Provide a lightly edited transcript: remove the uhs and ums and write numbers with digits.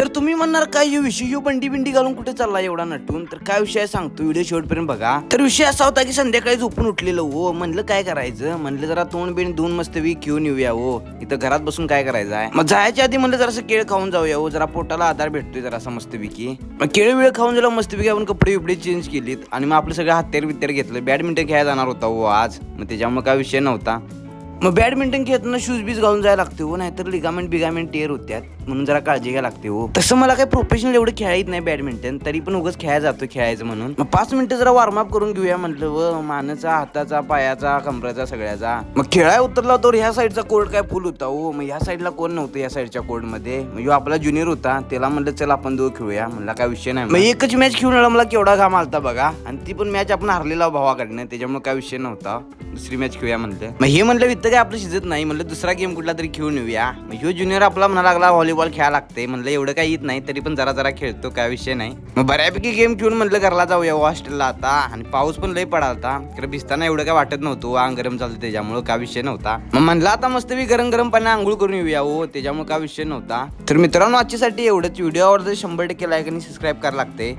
तर तुम्ही म्हणणार काय विषय बंडी बिंडी घालून कुठे चालला एवढा नटून, तर काय विषय सांगतो, व्हिडिओ शेवटपर्यंत बघा. तर विषय असा होता की संध्याकाळी झोपून उठलेलं हो, म्हणलं काय करायचं, म्हणलं जरा तोंड बिंड धुवून मस्तपैकी घेऊन येऊया हो, इथं घरात बसून काय करायचं आहे. मग जायच्या आधी म्हणलं जरासं केळ खाऊन जाऊया हो, जरा पोटाला आधार भेटतोय जरासा मस्तपैकी. मग केळ वेळ खाऊन गेलो मस्तपैकी, आपण कपडे बिपडे चेंज केलीत आणि मग आपलं सगळं हत्यार बित्यार घेतलं. बॅडमिंटन खेळायला जाणार होता हो आज, मग त्याच्यामुळे काय विषय नव्हता. मग बॅडमिंटन खेळताना शूज बीज घालून जायला लागते हो, नाहीतर लिगामेंट बिगामेंट टेअर होत्यात, म्हणून जरा काळजी घ्यायला लागते हो. तसं मला काही प्रोफेशनल एवढं खेळायचं नाही बॅडमिंटन, तरी पण उगाच खेळायला जातो खेळायचं म्हणून. मग 5 मिनिटं जरा वॉर्मअप करून घेऊया म्हटलं व मानेचा, हाताचा, पायाचा, कमराचा, सगळ्याचा. मग खेळाय उतरला तर ह्या साईडचा कोर्ट काय फुल होता हो, मग ह्या साईडला कोण नव्हतं या साईडच्या कोर्टमध्ये. मग ह्यो आपला ज्युनियर होता, त्याला म्हणलं चल आपण दोघं खेळूया, म्हणला काय विषय नाही. मग एकच मॅच खेळून आला, मला केवढा घाम आलता बघा, आणि ती पण मॅच आपण हरलेला भावाकडनं, त्याच्यामुळे काय विषय नव्हता. दुसरी मॅच खेळूया म्हणलं. मग हे म्हणलं वित्त काय आपलं शिजत नाही, म्हणलं दुसरा गेम कुठला तरी खेळून येऊया. मग ह्यो ज्युनियर आपला म्हणा लागला व्हॉलीबॉल खेळायला लागते, म्हणलं एवढं काही येत नाही, तरी पण जरा जरा खेळतो, काय विषय नाही. मग बऱ्यापैकी गेम खेळून म्हणलं घरला जाऊया हॉस्टेलला आता, आणि पाऊस पण लय पडालता, कारण भिजताना एवढं काय वाटत नव्हतं, अंग गरम चालतं त्याच्यामुळे काय विषय नव्हता. मग म्हणलं आता मस्तपैकी गरम गरम पाण्याने आंघोळ करून येऊया हो, त्याच्यामुळे काय विषय नव्हता. तर मित्रांनो आजच्यासाठी एवढंच. व्हिडिओवर जर 100% लाईक आणि सबस्क्राईब करायला लागते.